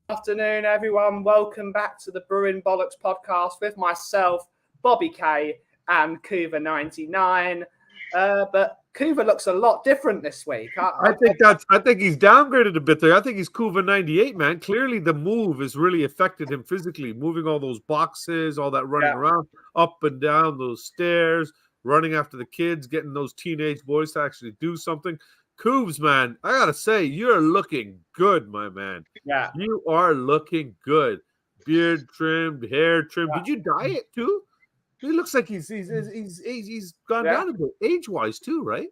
Afternoon, everyone. Welcome back to the Brewing Bollocks podcast with myself, Bobby K, and Kuva99. But Kuva looks a lot different this week. I think he's downgraded a bit there. I think he's Kuva98, man. Clearly, the move has really affected him physically, moving all those boxes, all that running around, up and down those stairs, running after the kids, getting those teenage boys to actually do something. Coobs, man, I gotta say, you're looking good, my man. Yeah, you are looking good. Beard trimmed, hair trimmed. Did you dye it too? He looks like he's gone down a bit, age-wise too, right?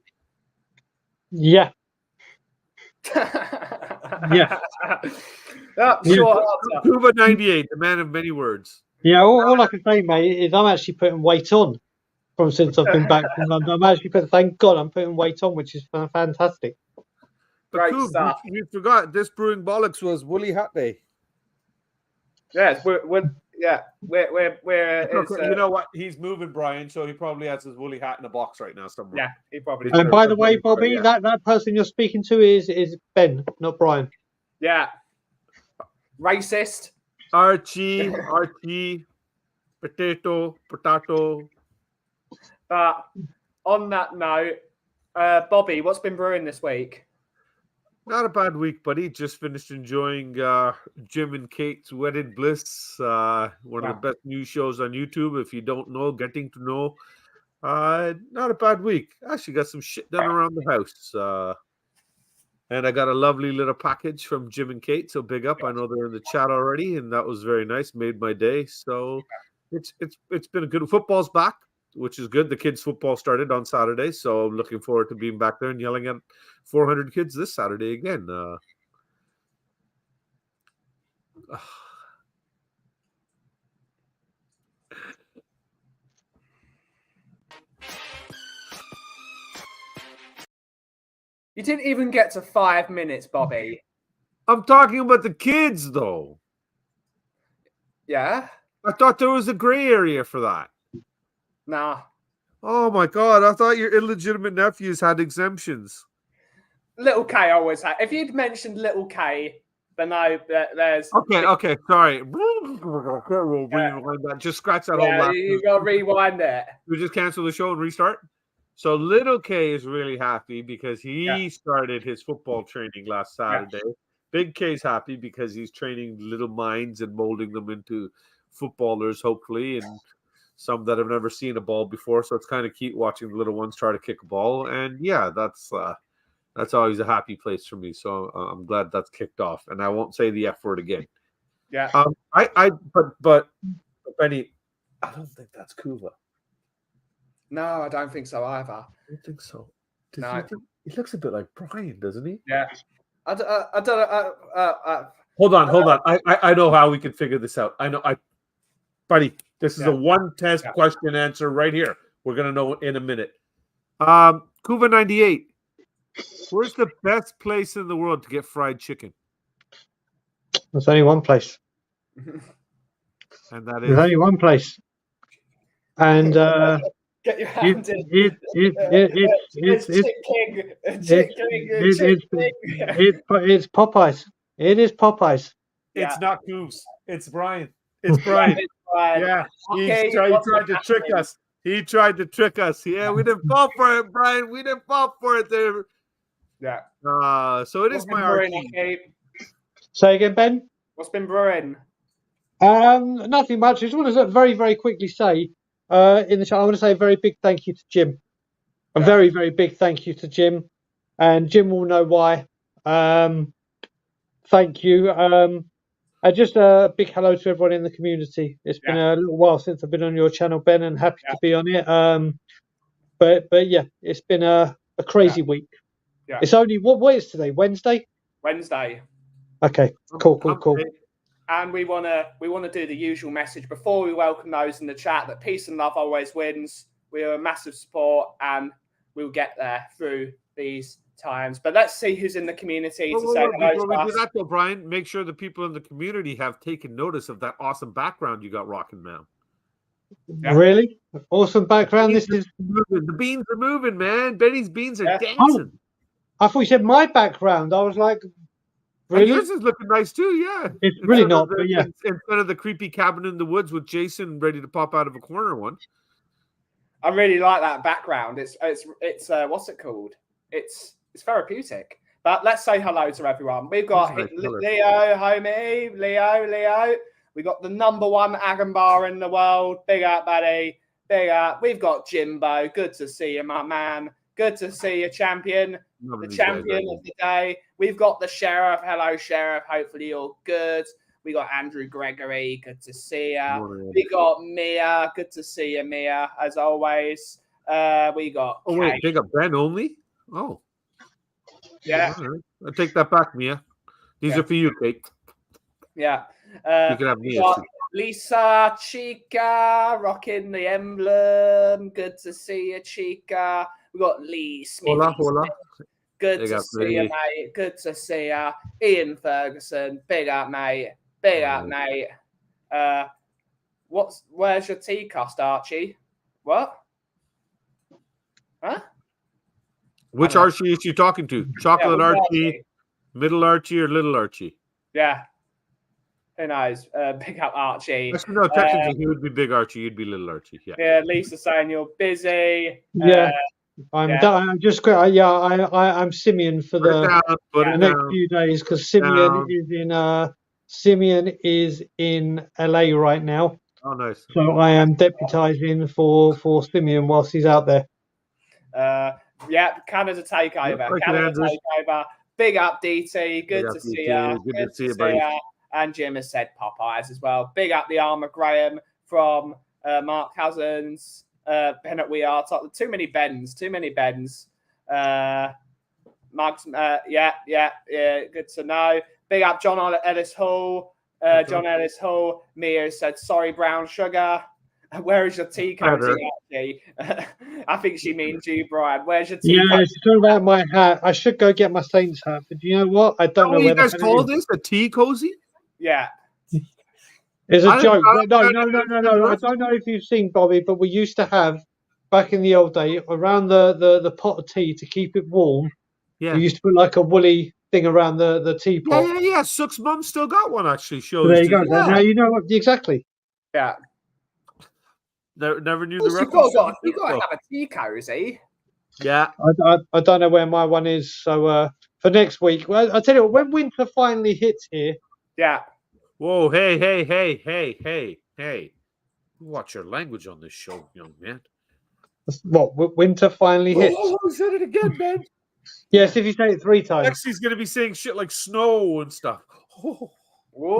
Yeah. Yeah. Sure. Kuva98, the man of many words. Yeah, all I can say, mate, is I'm actually putting weight on since I've been back from London. Thank God I'm putting weight on, which is fantastic. But Great Koob, stuff. you forgot this Brewing Bollocks was Woolly Hat Day. Yes, we're you know what? He's moving, Brian, so he probably has his woolly hat in a box right now somewhere. Yeah, he probably. And by the way, Bobby, that person you're speaking to is Ben, not Brian. Yeah. Racist. Archie, potato. But on that note, Bobby, what's been brewing this week? Not a bad week, buddy. Just finished enjoying Jim and Kate's Wedded Bliss, one of the best news shows on YouTube. If you don't know, getting to know. Not a bad week. Actually got some shit done around the house. And I got a lovely little package from Jim and Kate, so big up. I know they're in the chat already, and that was very nice. Made my day. So it's been a good. Football's back, which is good. The kids' football started on Saturday, so I'm looking forward to being back there and yelling at 400 kids this Saturday again. You didn't even get to 5 minutes, Bobby. I'm talking about the kids, though. Yeah? I thought there was a gray area for that. Nah. Oh, my God. I thought your illegitimate nephews had exemptions. Little K always had. If you'd mentioned Little K, then no, there's... Okay, sorry. Just scratch that whole last. You got to rewind it. We just cancel the show and restart? So Little K is really happy because he started his football training last Saturday. Yeah. Big K's happy because he's training little minds and molding them into footballers, hopefully, and some that have never seen a ball before. So it's kind of cute watching the little ones try to kick a ball. And yeah, that's always a happy place for me. So I'm glad that's kicked off. And I won't say the F word again. Yeah. But Benny, I don't think that's Kuva. No, I don't think so either. I don't think so. No. He looks a bit like Brian, doesn't he? Yeah. I don't. Hold on. I know how we can figure this out. Buddy, this is a one test question answer right here. We're gonna know in a minute. Kuva98. Where's the best place in the world to get fried chicken? There's only one place. And that is. There's only one place. And get your hand in. It's Popeyes. It is Popeyes. Yeah. It's not Goose. It's Brian. It's Brian. Yeah, he tried to trick us. He tried to trick us. Yeah, we didn't fall for it, Brian. We didn't fall for it there. Yeah. So it is my RT. Say again, Ben. What's been brewing? Nothing much. I just want to very, very quickly say in the chat, I want to say a very big thank you to Jim. A very, very big thank you to Jim. And Jim will know why. Thank you. Just a big hello to everyone in the community. It's been a little while since I've been on your channel, Ben, and happy to be on it. But yeah, it's been a crazy week. Yeah. It's only what is today? Wednesday. Okay. Cool. And we wanna do the usual message before we welcome those in the chat that peace and love always wins. We are a massive support, and we'll get there through these times. But let's see who's in the community to say hello to us. Before we do that, though, Brian, make sure the people in the community have taken notice of that awesome background you got rocking now. Yeah. Really? Awesome background. This is moving. The beans are moving, man. Benny's beans are dancing. I thought you said my background. I was like, Really? Yours is looking nice too, yeah. It's really not, but yeah. Instead of the creepy cabin in the woods with Jason ready to pop out of a corner one. I really like that background. It's what's it called? It's therapeutic. But let's say hello to everyone. We've got Nice Leo, homie, Leo. We got the #1 Agon bar in the world. Big up, buddy. Big up. We've got Jimbo. Good to see you, my man. Good to see you, champion. The champion of the day. We've got the sheriff. Hello, sheriff. Hopefully you're good. We got Andrew Gregory. Good to see you. We got Mia. Good to see you, Mia, as always. We got Kate. Wait, big up Ben only? Oh. Yeah. Right. I'll take that back, Mia. These are for you, Kate. Yeah. You can have Mia. Lisa, Chica, rocking the emblem. Good to see you, Chica. We got Lee Smith. Hola. Good to see you, mate. Good to see you. Ian Ferguson. Big up, mate. Big up, mate. Where's your tea cost, Archie? What? Huh? Which Archie is you talking to? Chocolate Archie, Middle Archie, or Little Archie? Yeah. Who knows? Big up Archie. Actually, no, technically he would be Big Archie. You'd be Little Archie. Yeah. Yeah. Lisa saying you're busy. Yeah. I'm just great. Yeah, I'm Simeon for the next few days because Simeon is in LA right now. Oh, nice. So I am deputising for Simeon whilst he's out there. Yeah, Canada takeover. Takeover. Big up, DT. Good to see you. Good to see you, buddy. And Jim has said Popeyes as well. Big up the Armour Graham from Mark Cousins. Bennett, we are top. Too many Bens. Mark's, yeah. Good to know. Big up John Ellis Hall. John Ellis Hall. Mia said, sorry, brown sugar. Where is your tea cozy, actually? I think she means you, Brian. Where's your tea cozy? Yeah, she's talking about my hat. I should go get my Saints hat, but you know what? I don't know where you guys call this a tea cozy? Yeah. It's a joke. No. I don't know if you've seen, Bobby, but we used to have, back in the old day, around the pot of tea to keep it warm. Yeah. We used to put like a woolly thing around the teapot. Yeah. Sook's mum still got one, actually. So there you go. Yeah. Now you know what exactly. Yeah. Never knew the reference. You got to have a tea cozy. Yeah. I don't know where my one is. So for next week, well, I'll tell you what, when winter finally hits here. Yeah. Whoa, hey. Watch your language on this show, young man. What, winter finally hits? Oh, I said it again, man. Yes, if you say it 3 times. Next he's going to be saying shit like snow and stuff. Oh.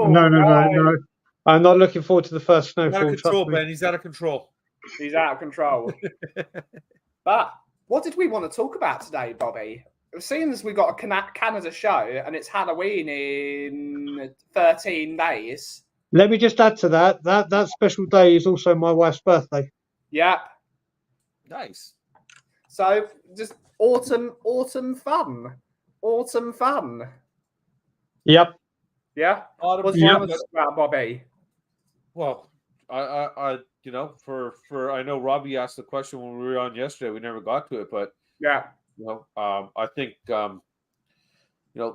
No. I'm not looking forward to the first snowfall. Out of control, Ben. He's out of control. He's out of control. But what did we want to talk about today, Bobby? Seeing as we got a Canada show and it's Halloween in 13 days. Let me just add to that. That special day is also my wife's birthday. Yep. Nice. So just autumn fun. Yep. Yeah. What do you want to talk about, Bobby? Well, I I know Robbie asked the question when we were on yesterday. We never got to it, but yeah. I think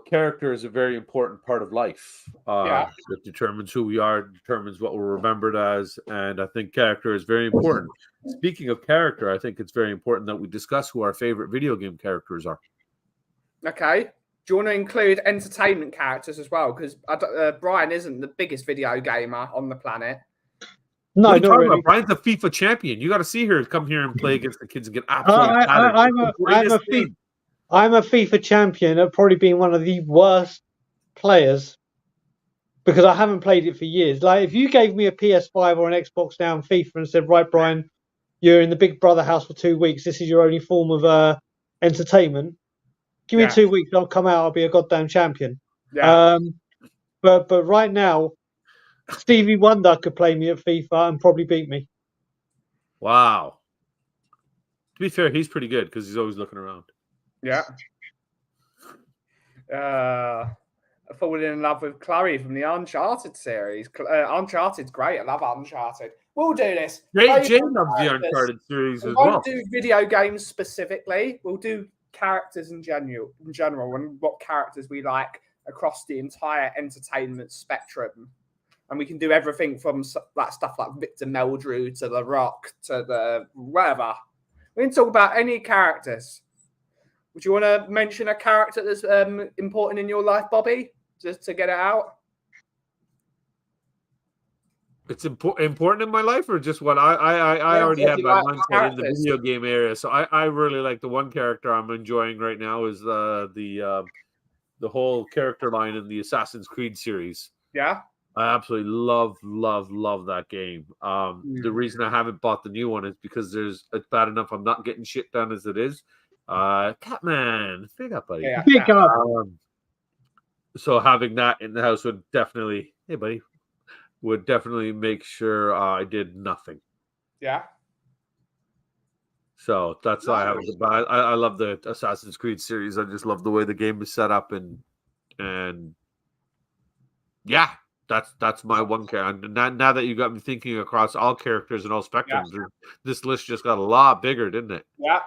character is a very important part of life. It determines who we are, determines what we're remembered as, and I think character is very important. Speaking of character, I think it's very important that we discuss who our favorite video game characters are. Okay. Do you want to include entertainment characters as well? Because Brian isn't the biggest video gamer on the planet. No, what are you talking about? Brian's a FIFA champion. You got to see her come here and play against the kids and get absolutely I'm a FIFA champion at probably being one of the worst players because I haven't played it for years. Like, if you gave me a PS5 or an Xbox now and FIFA and said, right, Brian, you're in the Big Brother house for 2 weeks. This is your only form of entertainment. Give me 2 weeks. I'll come out. I'll be a goddamn champion. Yeah. But right now, Stevie Wonder could play me at FIFA and probably beat me. Wow. To be fair, he's pretty good because he's always looking around. Yeah. Falling in love with Chloe from the Uncharted series. Uncharted's great. I love Uncharted. We'll do this. Jay loves the Uncharted series as well. We won't do video games specifically. We'll do characters in general and what characters we like across the entire entertainment spectrum. And we can do everything from that stuff like Victor Meldrew to The Rock to the whatever. We can talk about any characters. Would you want to mention a character that's important in your life, Bobby, just to get it out? It's important in my life, or just what I already have my mindset in the video game area. So I really like the one character I'm enjoying right now is the whole character line in the Assassin's Creed series. Yeah, I absolutely love that game. The reason I haven't bought the new one is because it's bad enough I'm not getting shit done as it is. Catman, big up, buddy. Yeah, big up. So having that in the house would definitely, hey, buddy. Would definitely make sure I did nothing. Yeah. So that's why I love the Assassin's Creed series. I just love the way the game is set up, and yeah, that's my one character. Now that you got me thinking across all characters and all spectrums, this list just got a lot bigger, didn't it? Yeah.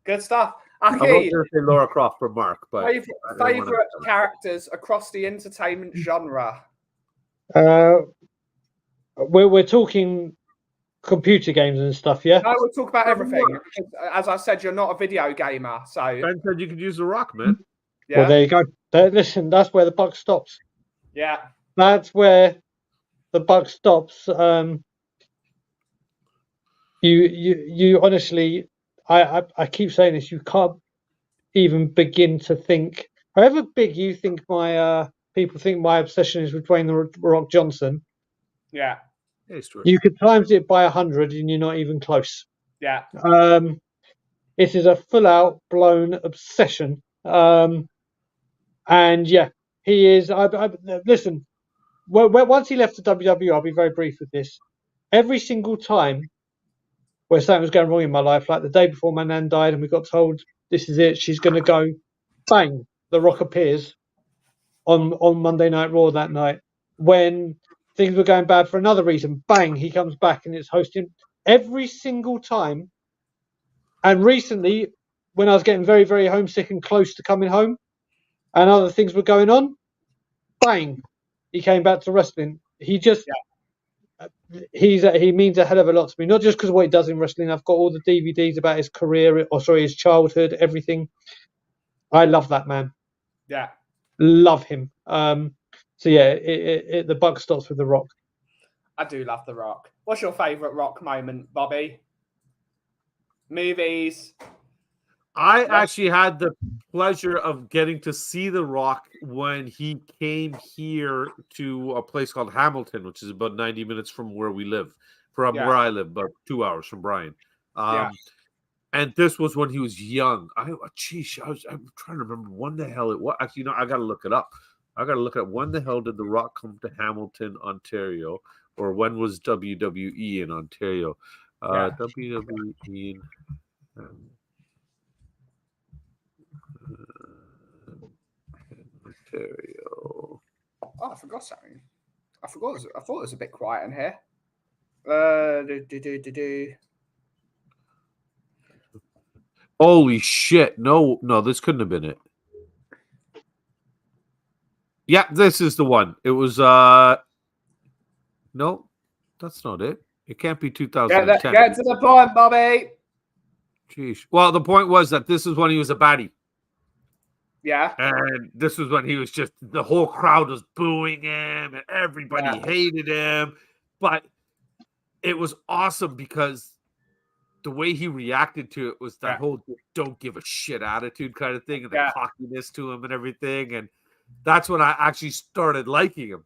Good stuff. I'm not going to say Lara Croft for Mark, but favorite characters across the entertainment genre. We're talking computer games and stuff, yeah? No, we'll talk about everything. As I said, you're not a video gamer, so Ben said you could use The Rock, man. Yeah. Well, there you go. Listen, that's where the buck stops. Yeah. That's where the buck stops. You honestly, I keep saying this, you can't even begin to think, however big you think my people think my obsession is with Dwayne The Rock Johnson. Yeah. You could times it by 100 and you're not even close. Yeah. It is a full-out blown obsession. And yeah, he is. Listen, once he left the WWE, I'll be very brief with this. Every single time where something was going wrong in my life, like the day before my nan died and we got told this is it, she's going to go, bang, The Rock appears on Monday Night Raw that night. When things were going bad for another reason, bang, he comes back and it's hosting every single time. And recently, when I was getting very, very homesick and close to coming home and other things were going on, bang, he came back to wrestling. He just, he means a hell of a lot to me, not just because of what he does in wrestling. I've got all the DVDs about his career, his childhood, everything. I love that man. Yeah. Love him. So yeah, the buck stops with The Rock. I do love The Rock. What's your favourite Rock moment, Bobby? Movies? I actually had the pleasure of getting to see The Rock when he came here to a place called Hamilton, which is about 90 minutes from where we live, where I live, about 2 hours from Brian. And this was when he was young. I'm trying to remember when the hell it was. Actually, I got to look it up. I got to look at when the hell did The Rock come to Hamilton, Ontario, or when was WWE in Ontario? WWE in Ontario. Oh, I forgot something. I thought it was a bit quiet in here. Holy shit. No, this couldn't have been it. Yeah, this is the one. It was no, that's not it. It can't be 2010. Get to the point, Bobby. Jeez. Well, the point was that this is when he was a baddie. Yeah. And this was when he was just, the whole crowd was booing him and everybody hated him. But it was awesome because the way he reacted to it was that whole don't give a shit attitude kind of thing and the cockiness to him and everything. And that's when I actually started liking him.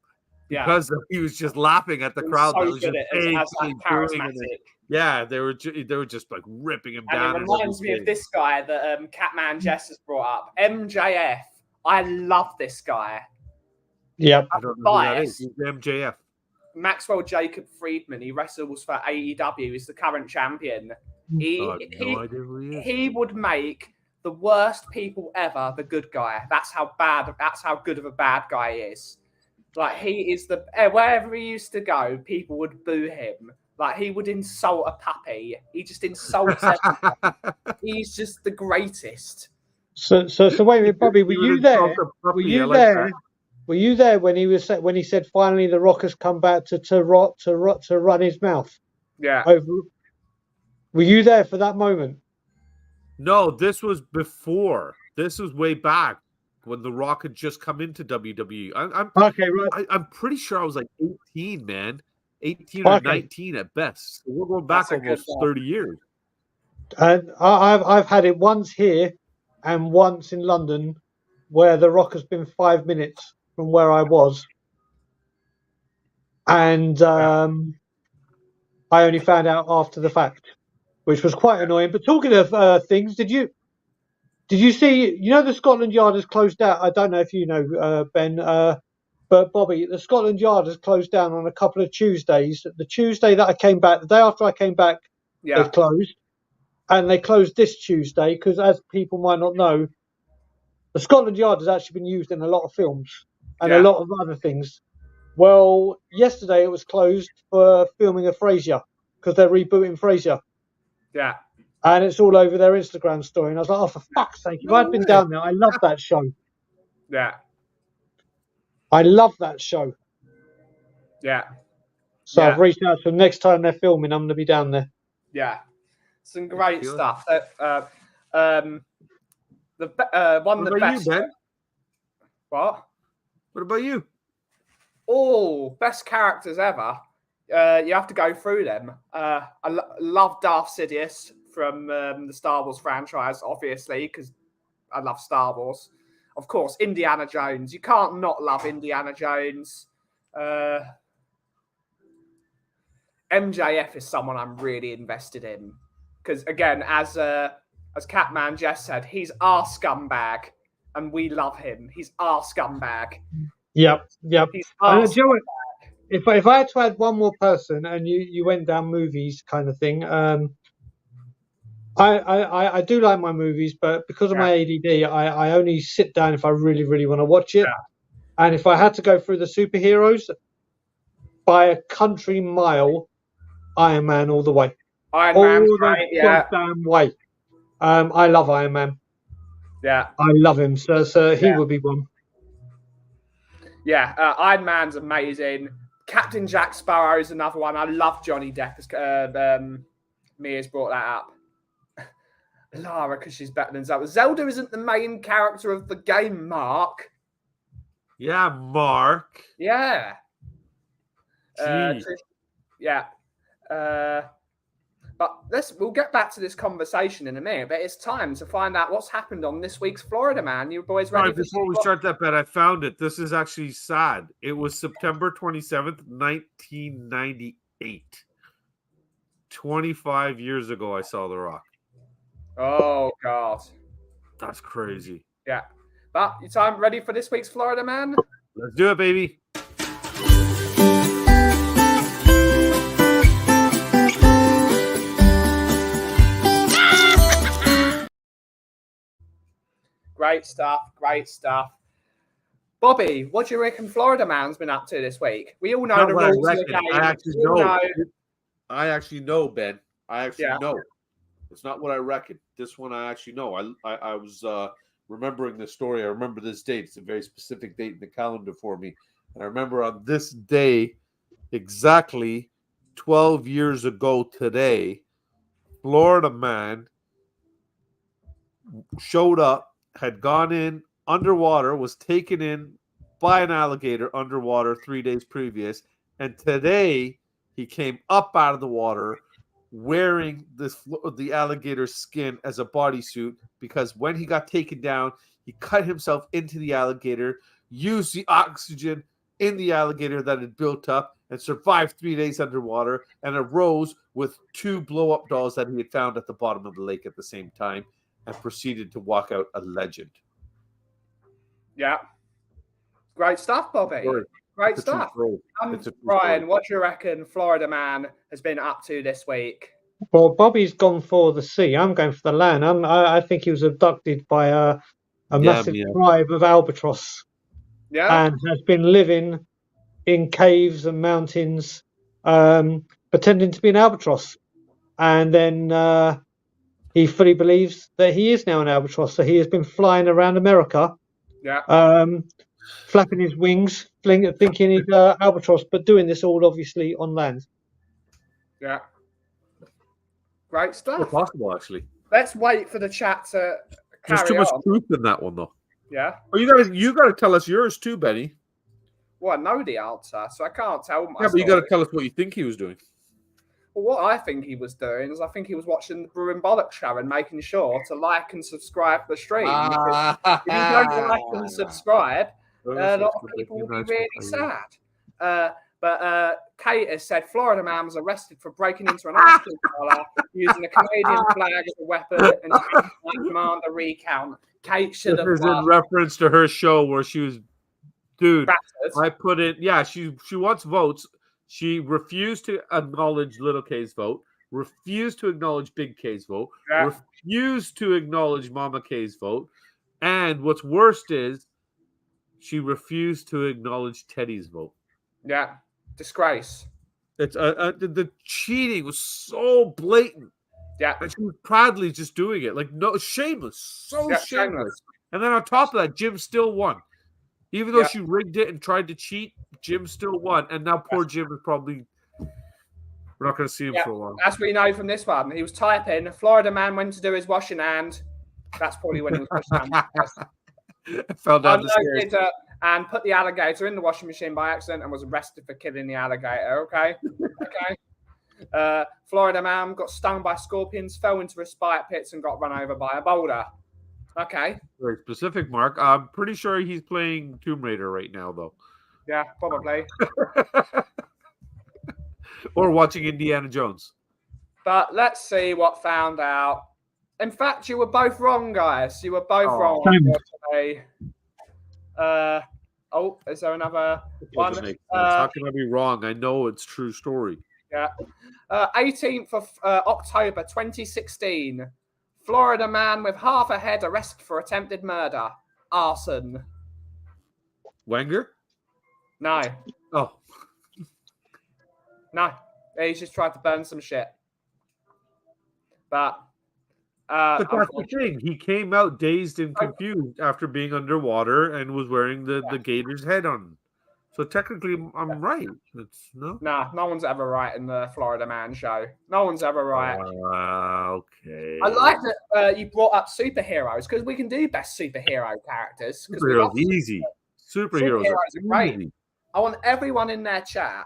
Because he was just laughing at the crowd. So that was good just charismatic. Yeah, they were just like ripping him down. And it reminds me of this guy that Catman Jess has brought up, MJF. I love this guy. Yeah, I don't know who that is. Who's MJF? Maxwell Jacob Friedman. He wrestles for AEW. He's the current champion. He would make the worst people ever the good guy. That's how good of a bad guy he is. Like, he is wherever he used to go, people would boo him. Like, he would insult a puppy. He just insults everyone. He's just the greatest. So wait a minute, Bobby, were Even you in there? Salt and Were Puppy, I you like there? that. Were you there when he said finally the Rock has come back to run his mouth? Yeah. Over. Were you there for that moment? No, this was before. This was way back when The Rock had just come into WWE. Okay, right. I'm pretty sure I was like 18, man. 18 or Okay. 19 at best. So we're going back That's a good almost one. 30 years. And I've had it once here and once in London, where the Rock has been 5 minutes from where I was, and I only found out after the fact, which was quite annoying. But talking of things, did you see? You know, the Scotland Yard has closed down. I don't know if you know, Ben, but Bobby, the Scotland Yard has closed down on a couple of Tuesdays. The Tuesday that I came back, the day after I came back, Yeah. they closed. And they closed this Tuesday because, as people might not know, the Scotland Yard has actually been used in a lot of films and a lot of other things. Well, yesterday it was closed for filming of Frasier because they're rebooting Frasier. Yeah. And it's all over their Instagram story. And I was like, oh, for fuck's sake, if I'd been down there, I love that show. Yeah. I love that show. Yeah. So I've reached out to them. Next time they're filming, I'm going to be down there. Yeah. Some great Good. stuff. One of the best. You, Ben? What? What about you? Oh, best characters ever. You have to go through them. I love Darth Sidious from the Star Wars franchise, obviously, because I love Star Wars. Of course, Indiana Jones. You can't not love Indiana Jones. MJF is someone I'm really invested in. Because, again, as Catman Jess said, he's our scumbag, and we love him. He's our scumbag. Yep. He's our Joe, if I had to add one more person, and you went down movies kind of thing, I do like my movies, but because of my ADD, I only sit down if I really, really want to watch it. Yeah. And if I had to go through the superheroes, by a country mile, Iron Man all the way. Iron Man's great, yeah. Goddamn way. I love Iron Man. Yeah. I love him. So he would be one. Yeah, Iron Man's amazing. Captain Jack Sparrow is another one. I love Johnny Depp. Mia's brought that up. Lara, because she's better than Zelda. Zelda isn't the main character of the game, Mark. Yeah, Mark. Yeah. Yeah. But we'll get back to this conversation in a minute. But it's time to find out what's happened on this week's Florida Man. You boys ready? Before we start that bet, I found it. This is actually sad. It was September 27th, 1998. 25 years ago, I saw The Rock. Oh, God. That's crazy. Yeah. But you time ready for this week's Florida Man? Let's do it, baby. Great stuff. Bobby, what do you reckon Florida Man's been up to this week? We all know the rules of the game. I actually know, Ben. I actually know. It's not what I reckon. This one I actually know. I was remembering this story. I remember this date. It's a very specific date in the calendar for me. And I remember on this day, exactly 12 years ago today, Florida Man showed up, had gone in underwater, was taken in by an alligator underwater 3 days previous, and today he came up out of the water wearing the alligator skin as a bodysuit, because when he got taken down, he cut himself into the alligator, used the oxygen in the alligator that had built up, and survived 3 days underwater, and arose with 2 blow-up dolls that he had found at the bottom of the lake at the same time, and proceeded to walk out a legend. Yeah. Great stuff, Bobby. Great stuff. Brian, what do you reckon Florida Man has been up to this week? Well, Bobby's gone for the sea. I'm going for the land. I think he was abducted by a massive tribe of albatross. Yeah. And has been living in caves and mountains, pretending to be an albatross. And then he fully believes that he is now an albatross. So he has been flying around America, flapping his wings, thinking he's albatross, but doing this all obviously on land. Yeah. Great stuff. It's possible, actually. Let's wait for the chat to There's carry too much on. truth in that one, though. Yeah. Oh, you gotta tell us yours too, Benny. Well, I know the answer, so I can't tell my Yeah, but you story. gotta tell us what you think he was doing. Well, what I think he was doing is I think he was watching the Brewing Bollocks show and making sure to like and subscribe to the stream. Because if you don't like and subscribe, a lot of people will be really sad. But Kate has said Florida man was arrested for breaking into an ice cream parlor using a Canadian flag as a weapon and demand a recount. Kate should have This is in won. reference to her show where she was, dude. Battered. I put in, yeah. She wants votes. She refused to acknowledge Little K's vote. Refused to acknowledge Big K's vote. Yeah. Refused to acknowledge Mama K's vote. And what's worst is she refused to acknowledge Teddy's vote. Yeah, disgrace. It's the cheating was so blatant. Yeah, and she was proudly just doing it, like no shameless, so shameless. And then on top of that, Jim still won, even though she rigged it and tried to cheat. Jim still won, and now poor Jim is probably we're not going to see him for a while. That's what you know from this one. He was typing. Florida man went to do his washing hand. That's probably when he was pushing down. Fell down the stairs. And put the alligator in the washing machine by accident and was arrested for killing the alligator. Okay. Florida man got stung by scorpions, fell into respite pits, and got run over by a boulder. Okay. Very specific, Mark. I'm pretty sure he's playing Tomb Raider right now, though. Yeah, probably. Or watching Indiana Jones. But let's see what found out. In fact, you were both wrong, guys. You were both wrong. Is there another one? How can I be wrong? I know it's true story. Yeah. 18th of October 2016. Florida man with half a head arrested for attempted murder. Arson. Wenger? No. Oh. No. He's just tried to burn some shit. But that's the thing. He came out dazed and confused after being underwater and was wearing the gator's head on. So technically, I'm right. Nah, no one's ever right in the Florida Man show. No one's ever right. Okay. I like that you brought up superheroes because we can do best superhero characters. Superheroes easy. Superheroes are great. easy. I want everyone in the chat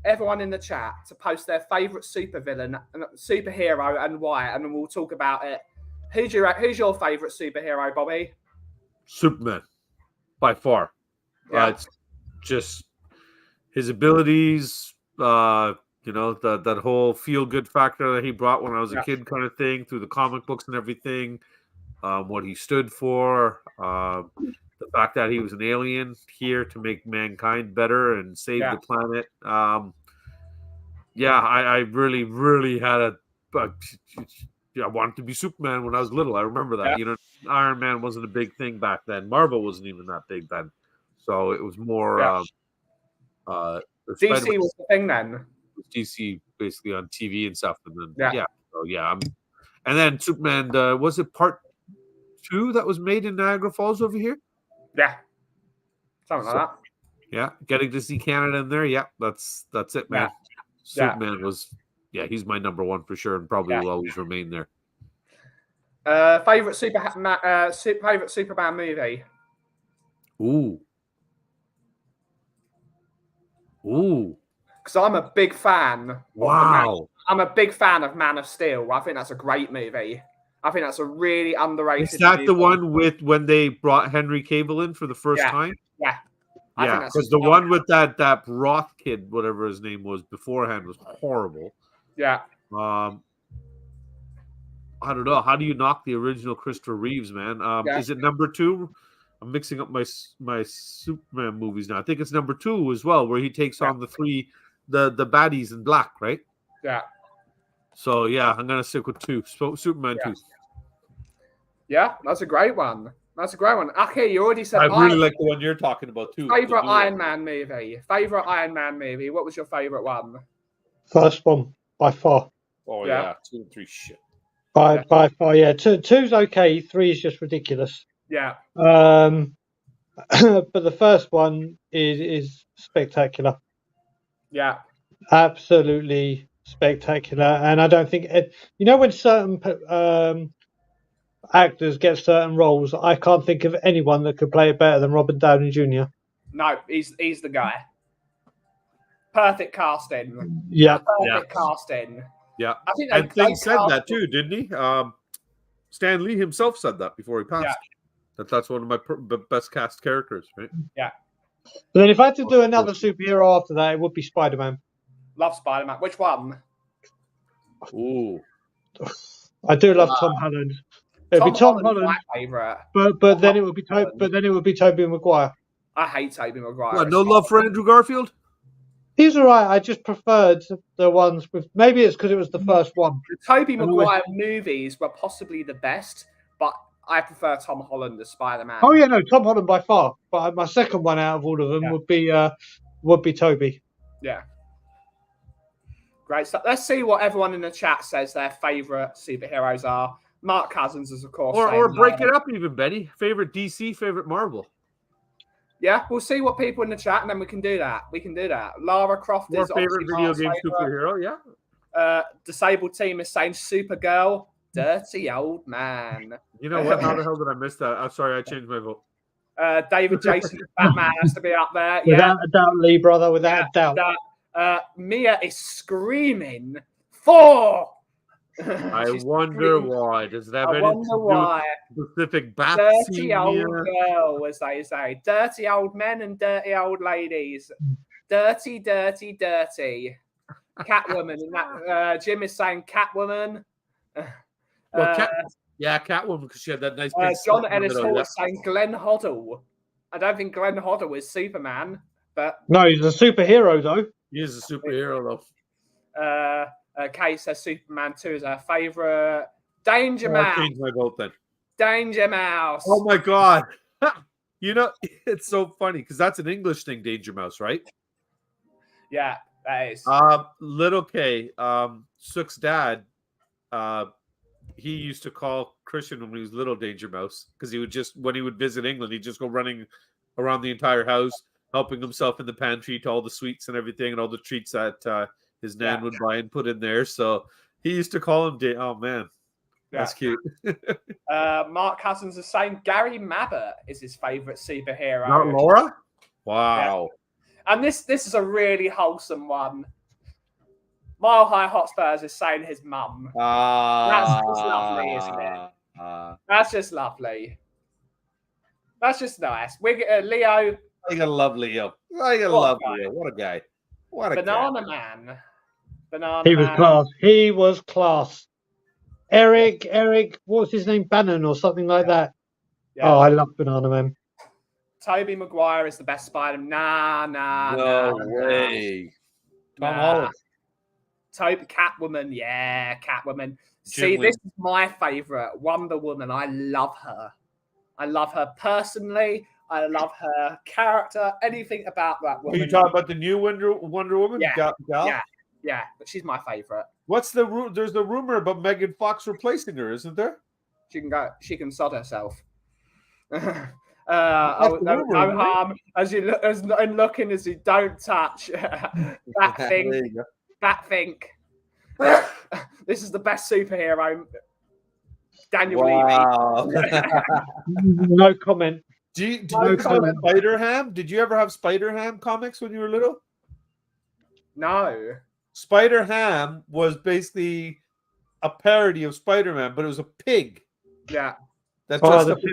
to post their favorite supervillain and superhero and why, and then we'll talk about it. Who's your favorite superhero, Bobby? Superman, by far. It's just his abilities. That whole feel-good factor that he brought when I was a kid, kind of thing, through the comic books and everything. What he stood for. The fact that he was an alien here to make mankind better and save the planet. I really, really had I wanted to be Superman when I was little. I remember that. Yeah. Iron Man wasn't a big thing back then. Marvel wasn't even that big then. So it was more DC was the thing then. DC basically on TV and stuff. And then and then Superman, was it part 2 that was made in Niagara Falls over here? Yeah. Something like that. Yeah, getting to see Canada in there. Yeah, that's it, man. Superman was, he's my number one for sure, and probably will always remain there. Favorite Superman movie? Ooh. Because I'm a big fan. Wow. I'm a big fan of Man of Steel. I think that's a great movie. I think that's a really underrated. Is that the one with when they brought Henry Cavill in for the first time? Yeah. Yeah, because the one with that Roth kid, whatever his name was beforehand, was horrible. Yeah. I don't know. How do you knock the original Christopher Reeves, man? Is it number 2? I'm mixing up my Superman movies now. I think it's number 2 as well, where he takes on the 3 the baddies in black, right? Yeah. So I'm gonna stick with 2. Superman 2. Yeah, that's a great one. Okay, you already said. I really like the one you're talking about too. Favorite Iron Man movie. What was your favorite one? First one by far. Oh yeah 2 and 3 shit. By far, yeah. Two's okay. 3 is just ridiculous. Yeah. But the first one is spectacular. Yeah. Absolutely spectacular. And I don't think when certain actors get certain roles, I can't think of anyone that could play it better than Robert Downey Jr. No, he's the guy. Perfect casting. Yeah. Perfect casting. Yeah. I think and Thing said that too, didn't he? Stan Lee himself said that before he passed. Yeah. That's one of my best cast characters, right? Yeah. But then if I had to do another superhero after that, it would be Spider-Man. Love Spider-Man. Which one? Ooh. I do love Tom Holland. It'd be Tom Holland, my favourite. But then it would be Tobey Maguire. I hate Tobey Maguire. What, no love for Andrew Garfield? He's all right. I just preferred the ones with. Maybe it's because it was the first one. The Tobey Maguire movies were possibly the best, but I prefer Tom Holland as Spider-Man. Oh yeah, no, Tom Holland by far. But my second one out of all of them would be Tobey. Yeah. Great stuff. Let's see what everyone in the chat says their favourite superheroes are. Mark Cousins is, of course. Or break it up even, Benny. Favorite DC, favorite Marvel. Yeah, we'll see what people in the chat, and then we can do that. Lara Croft is favorite video game superhero, yeah. Disabled Team is saying Supergirl. Dirty old man. You know what? How the hell did I miss that? I'm sorry, I changed my vote. David Jason Batman has to be up there. Without a doubt, Lee, brother, without a doubt. Mia is screaming for. I wonder why. Does that I wonder why. Specific bat dirty old girl, as they say. Dirty old men and dirty old ladies. Dirty, dirty, dirty. Catwoman. And that Jim is saying Catwoman. Catwoman, because she had that nice. John Ellis Hall is saying Glenn Hoddle. I don't think Glenn Hoddle is Superman, but no, he's a superhero though. He is a superhero though. Kay says Superman 2 is her favourite. Danger Mouse. I'll change my vote then. Danger Mouse. Oh my God. You know, it's so funny because that's an English thing, Danger Mouse, right? Yeah, that is. Little K, Sook's dad, he used to call Christian when he was little Danger Mouse because he would just, when he would visit England, he'd just go running around the entire house, helping himself in the pantry to all the sweets and everything and all the treats that his nan would buy and put in there. So he used to call him oh man, that's cute. Mark Cousins is saying Gary Mabbott is his favorite superhero. Not Laura? Wow. Yeah. And this is a really wholesome one. Mile High Hotspurs is saying his mum. That's just lovely, isn't it? That's just lovely. That's just nice. Leo. I gotta love Leo. I gotta love Leo. What a guy. What a Banana guy. Man. Banana He was Man. class. He was class. Eric, what's his name? Bannon or something like that. Yeah. Oh, I love Banana Man. Tobey Maguire is the best Spider-Man. No way. Tom Holland. Toby, Catwoman. Yeah, Catwoman. See, this is my favorite. Wonder Woman. I love her. I love her personally. I love her character. Anything about that woman. Are you talking about the new Wonder Woman? Yeah. Yeah, but she's my favorite. What's there's the rumor about Megan Fox replacing her, isn't there? She can sod herself. No harm as you look and looking as you don't touch that thing. That thing. This is the best superhero. Daniel Levy. No comment. Did you have Spider-Ham? Did you ever have Spider-Ham comics when you were little? No. Spider-Ham was basically a parody of Spider-Man, but it was a pig. Yeah. That dressed up as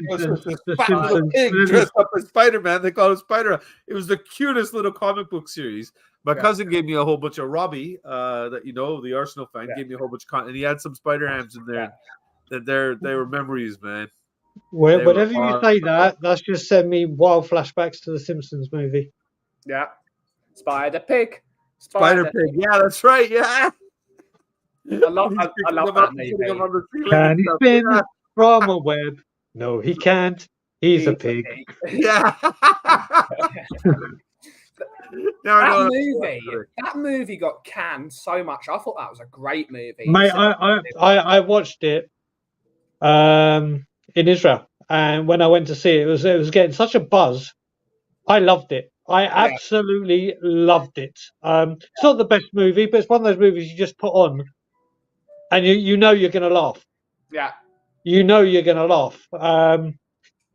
fat little pig dressed up as Spider-Man. They called it Spider-Man. It was the cutest little comic book series. My cousin gave me a whole bunch of Robbie, that the Arsenal fan, gave me a whole bunch of and he had some Spider-Hams in there. They were memories, man. Whenever you say that, that's just sent me wild flashbacks to the Simpsons movie. Yeah. Spider-Pig. Spider-Pig. Yeah, that's right. Yeah. I love that movie. Can he spin from a web? No, he can't. He's a pig. Yeah. That movie got canned so much. I thought that was a great movie. Mate, I watched it in Israel, and when I went to see it, it was getting such a buzz. I loved it. I absolutely loved it. It's not the best movie, but it's one of those movies you just put on, and you know you're going to laugh. Yeah. You know you're going to laugh.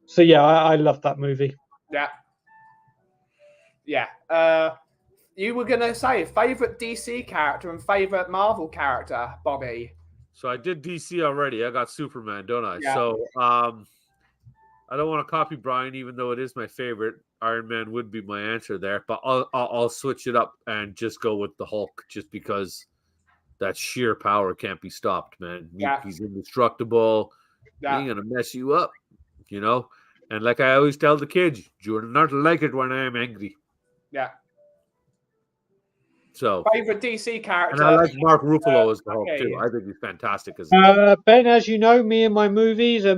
So yeah, I love that movie. Yeah. Yeah. You were going to say favorite DC character and favorite Marvel character, Bobby. So I did DC already. I got Superman, don't I? Yeah. So I don't want to copy Brian, even though it is my favorite. Iron Man would be my answer there, but I'll switch it up and just go with the Hulk, just because that sheer power can't be stopped, man. He's indestructible. Yeah. He's gonna mess you up, you know. And like I always tell the kids, you're not like it when I am angry. Yeah. So favorite DC character. And I like Mark Ruffalo as the Hulk too. I think he's fantastic as Ben, as you know, me and my movies, I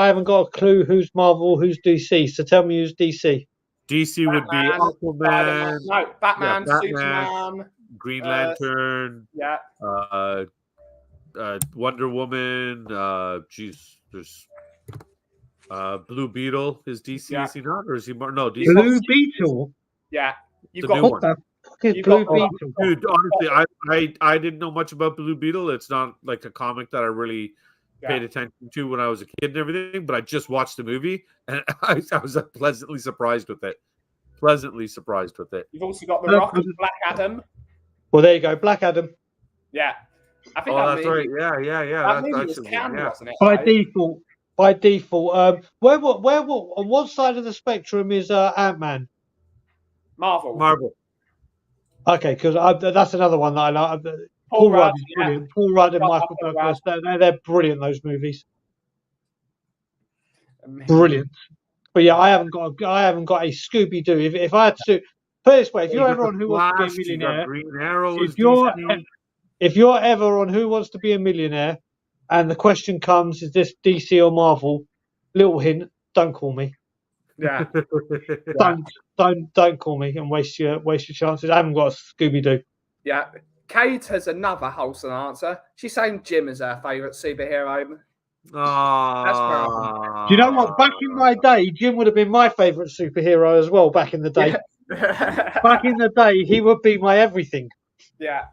haven't got a clue who's Marvel, who's DC. So tell me who's DC. DC would be Aquaman. Batman, Superman, Green Lantern. Wonder Woman. There's Blue Beetle. Is DC? Is he not, or is he more? No, DC. Blue Beetle. Yeah, you've got what the fuck is Blue Beetle? Dude, honestly, I didn't know much about Blue Beetle. It's not like a comic that I really paid attention to when I was a kid and everything. But I just watched the movie and I was pleasantly surprised with it. You've also got The Rock and Black Adam. Well, there you go, Black Adam. Yeah, I think that's right. Yeah. That movie was canned, wasn't it? By default. Where on what side of the spectrum is Ant-Man? Marvel. Okay, because that's another one that I like. Paul Rudd is brilliant. Paul Rudd and Michael Douglas, they're brilliant, those movies. Brilliant. But yeah, I haven't got a Scooby Doo. If I had to put it this way, if you're ever on Who Wants to Be a Millionaire, if you're ever on Who Wants to Be a Millionaire, and the question comes, is this DC or Marvel? Little hint, don't call me. Yeah. Don't call me and waste your chances. I haven't got a Scooby Doo. Yeah. Kate has another wholesome answer. She's saying Jim is her favourite superhero. Do you know what? Back in my day, Jim would have been my favourite superhero as well. Back in the day, back in the day, he would be my everything. Yeah,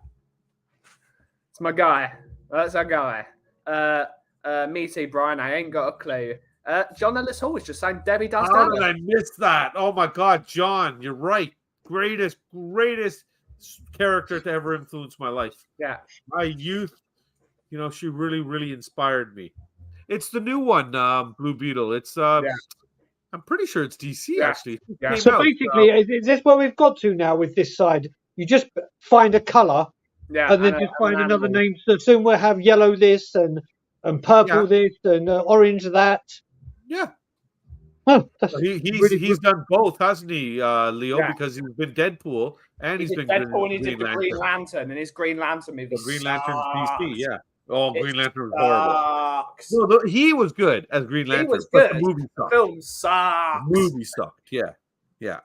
it's my guy. That's our guy. Me too, Brian. I ain't got a clue. John Ellis Hall is just saying Debbie does. How did I miss that? Oh my God, John, you're right. Greatest character to ever influence my life. Yeah, my youth. You know, she really, really inspired me. It's the new one, Blue Beetle. It's I'm pretty sure it's DC actually. Yeah. So basically, is this where we've got to now with this side? You just find a color, and then just find another name. So soon we'll have yellow this and purple this and orange that. Yeah. Oh, he's done both, hasn't he, Leo? Yeah. Because he's been Deadpool and he's been Deadpool and he did the Green Lantern and his Green Lantern movie. The Green Lantern DC, yeah. Oh, Green Lantern was horrible. No, he was good as Green Lantern. He was good. The movie sucked. The film sucked. The movie sucked. Yeah.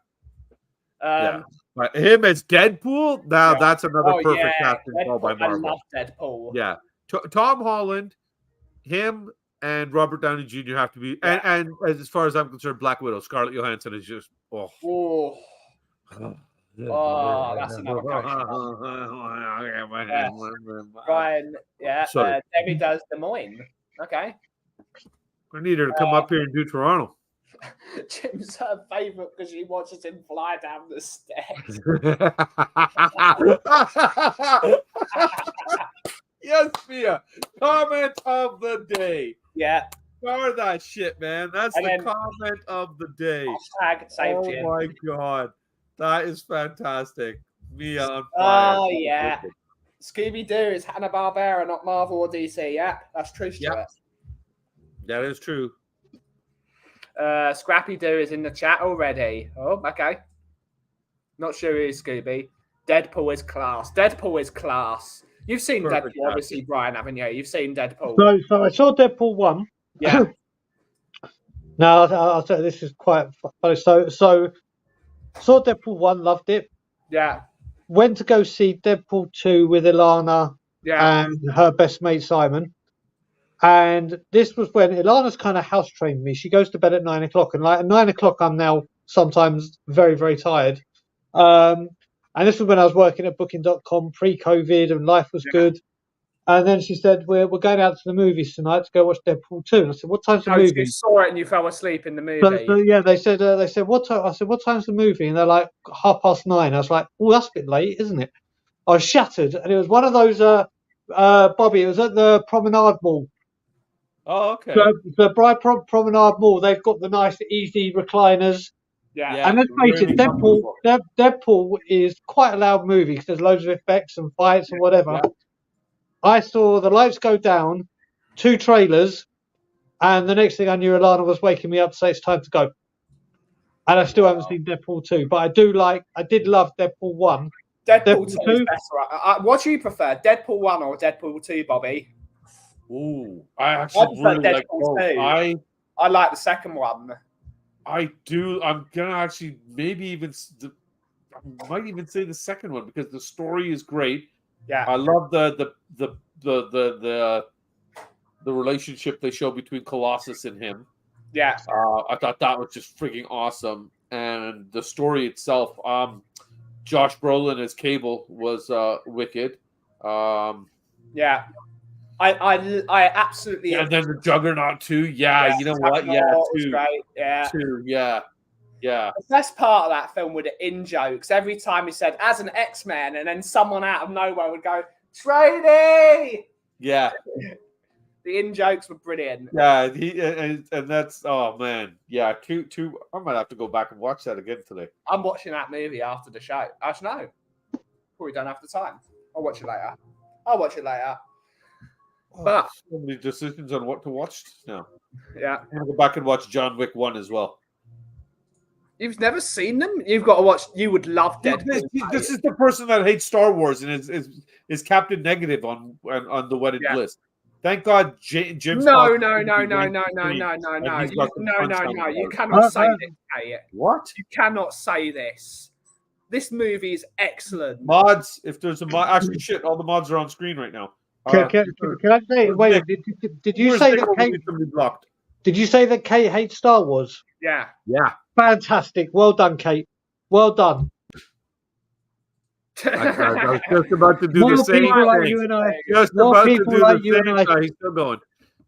But him as Deadpool, that's another perfect casting call by Marvel. I love Deadpool. Yeah. Tom Holland, him, and Robert Downey Jr. have to be, and as far as I'm concerned, Black Widow, Scarlett Johansson is just that's another question. Brian, Debbie does Des Moines. Okay. I need her to come up here and do Toronto. Jim's her favourite because she watches him fly down the stairs. Yes, Mia. Comment of the day. Yeah. Star that shit, man. That's the comment of the day. #save Jim. Oh my God. That is fantastic. Mia on fire. Oh, yeah. Scooby-Doo is Hanna-Barbera, not Marvel or DC. Yeah, that's true, Stuart. That is true. Scrappy-Doo is in the chat already. Oh, okay. Not sure who is Scooby. Deadpool is class. You've seen Deadpool, obviously, Brian, haven't you? You've seen Deadpool. So I saw Deadpool 1. Yeah. Now, I'll tell you, this is quite funny. So Saw Deadpool 1, loved it. Yeah. Went to go see Deadpool 2 with Ilana Yeah. and her best mate Simon. And this was when Ilana's kind of house trained me. She goes to bed at 9 o'clock, and like at 9 o'clock, I'm now sometimes very, very tired. And this was when I was working at Booking.com pre-COVID, and life was good. And then she said, "We're going out to the movies tonight to go watch Deadpool 2." And I said, "What time's the So movie?" you saw it and you fell asleep in the movie. So yeah, they said, "What time?" I said, "What time's the movie?" And they're like, 9:30. I was like, "Oh, that's a bit late, isn't it?" I was shattered, and it was one of those. Bobby, it was at the Promenade Mall. Oh, okay. The Bright Promenade Mall. They've got the nice, easy recliners. Yeah. And let's face it, Deadpool is quite a loud movie because there's loads of effects and fights and whatever. Yeah. I saw the lights go down, 2 trailers, and the next thing I knew, Alana was waking me up to say it's time to go. And I still haven't seen Deadpool 2, but I did love Deadpool 1. Deadpool 2 is better. What do you prefer, Deadpool 1 or Deadpool 2, Bobby? Ooh, I actually really like both. I like the second one. I do. I'm gonna actually maybe even I might even say the second one because the story is great. Yeah, I love the relationship they show between Colossus and him. Yeah, I thought that was just freaking awesome, and the story itself. Josh Brolin as Cable was wicked. Yeah. I absolutely. And then the Juggernaut too. Yeah, you know what? Yeah, was great. Yeah, yeah. The best part of that film were the in jokes. Every time he said "as an X-Men," and then someone out of nowhere would go "Tradie." Yeah. The in jokes were brilliant. Yeah, and that's man, yeah. Two. I might have to go back and watch that again today. I'm watching that movie after the show. Actually, no, probably don't have the time. I'll watch it later. But so many decisions on what to watch now. Yeah, I'm gonna go back and watch John Wick 1 as well. You've never seen them? You've got to watch. You would love Deadpool. This is the person that hates Star Wars and is Captain Negative on the Wedded Bliss. Thank God, Jim. No. You cannot say this, Kate. What? You cannot say this. This movie is excellent. Mods, if there's a mod, actually, shit, all the mods are on screen right now. Can I say? Wait, did you say that Kate? Did you say that Kate hates Star Wars? Yeah. Yeah. Fantastic. Well done, Kate. Well done. I was just about to do the same thing. Like you and I. Just More about to people do like the you same. and I. He's still going.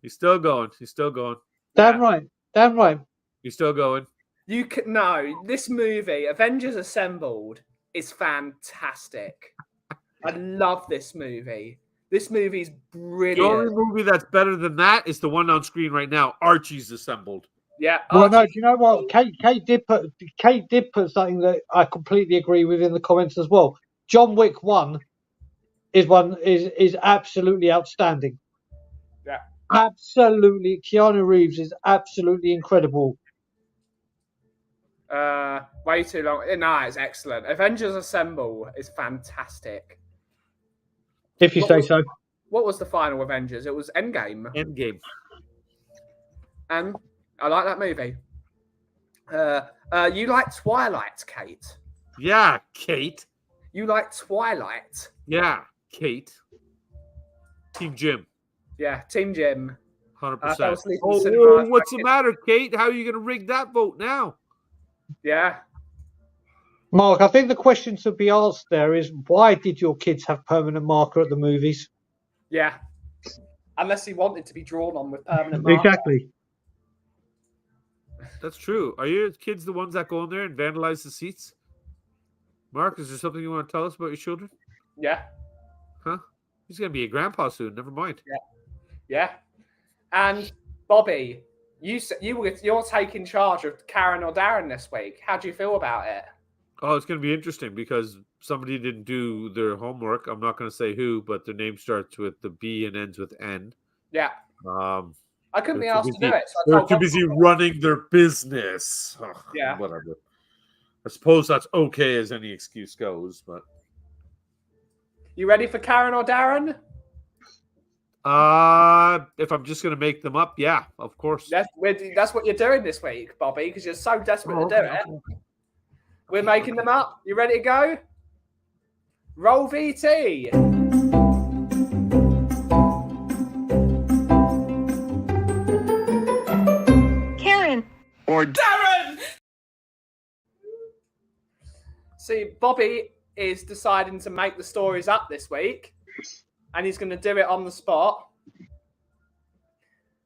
He's still going. He's still going. Damn right. Damn right. He's still going. You can no. This movie, Avengers Assembled, is fantastic. I love this movie. This movie's brilliant. The only movie that's better than that is the one on screen right now, Archie's Assembled. Yeah. Well, no. Do you know what? Kate did put something that I completely agree with in the comments as well. John Wick 1 is absolutely outstanding. Yeah. Absolutely. Keanu Reeves is absolutely incredible. Way too long. No, it's excellent. Avengers Assemble is fantastic. If you say so. What was the final Avengers? It was Endgame. Endgame. And I like that movie. You like Twilight, Kate? Yeah, Kate. You like Twilight? Yeah, Kate. Team Jim. Yeah, Team Jim. 100%. Oh, what's the matter, Kate? How are you going to rig that vote now? Yeah. Mark, I think the question to be asked there is, why did your kids have permanent marker at the movies? Yeah. Unless he wanted to be drawn on with permanent marker. Exactly. That's true. Are your kids the ones that go in there and vandalize the seats? Mark, is there something you want to tell us about your children? Yeah. Huh? He's going to be a grandpa soon. Never mind. Yeah. And Bobby, you're taking charge of Karen or Darren this week. How do you feel about it? Oh, it's going to be interesting because somebody didn't do their homework. I'm not going to say who, but their name starts with the B and ends with N. Yeah. I couldn't be asked to do it. So they're too busy running their business. Ugh, yeah. Whatever. I suppose that's okay as any excuse goes, but. You ready for Karen or Darren? If I'm just going to make them up, yeah, of course. That's what you're doing this week, Bobby, because you're so desperate to do it. We're making them up. You ready to go? Roll VT. Karen. Or Darren. See, Bobby is deciding to make the stories up this week, and he's going to do it on the spot.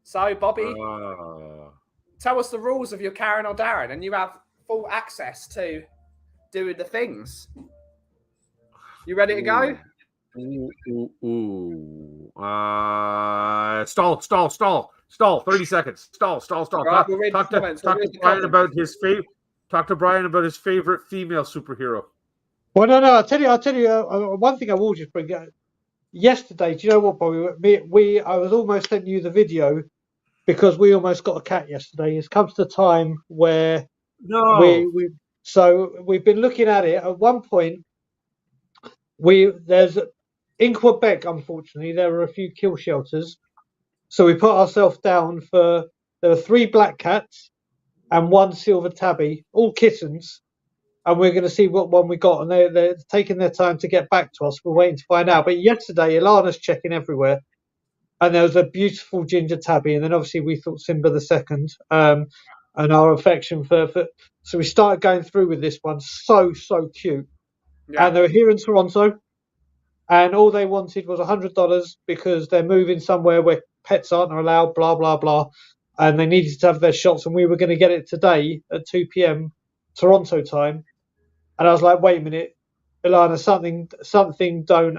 So, Bobby, tell us the rules of your Karen or Darren, and you have full access to doing the things. You ready to go? Stall. 30 seconds. Stall. Right, Talk to Brian about his favorite female superhero. Well, no. I'll tell you. One thing I will just bring up. Yesterday, do you know what, Bobby? I was almost sending you the video because we almost got a cat yesterday. It's come to the time where we've been looking at it. At one point, there's in Quebec, unfortunately, there were a few kill shelters. So we put ourselves down there were 3 black cats and 1 silver tabby, all kittens. And we're going to see what one we got. And they're taking their time to get back to us. We're waiting to find out. But yesterday, Ilana's checking everywhere. And there was a beautiful ginger tabby. And then obviously we thought Simba the second. And our affection for. So we started going through with this one. So cute. Yeah. And they were here in Toronto. And all they wanted was $100 because they're moving somewhere where pets aren't allowed, blah, blah, blah. And they needed to have their shots. And we were going to get it today at 2 p.m. Toronto time. And I was like, wait a minute, Ilana, something don't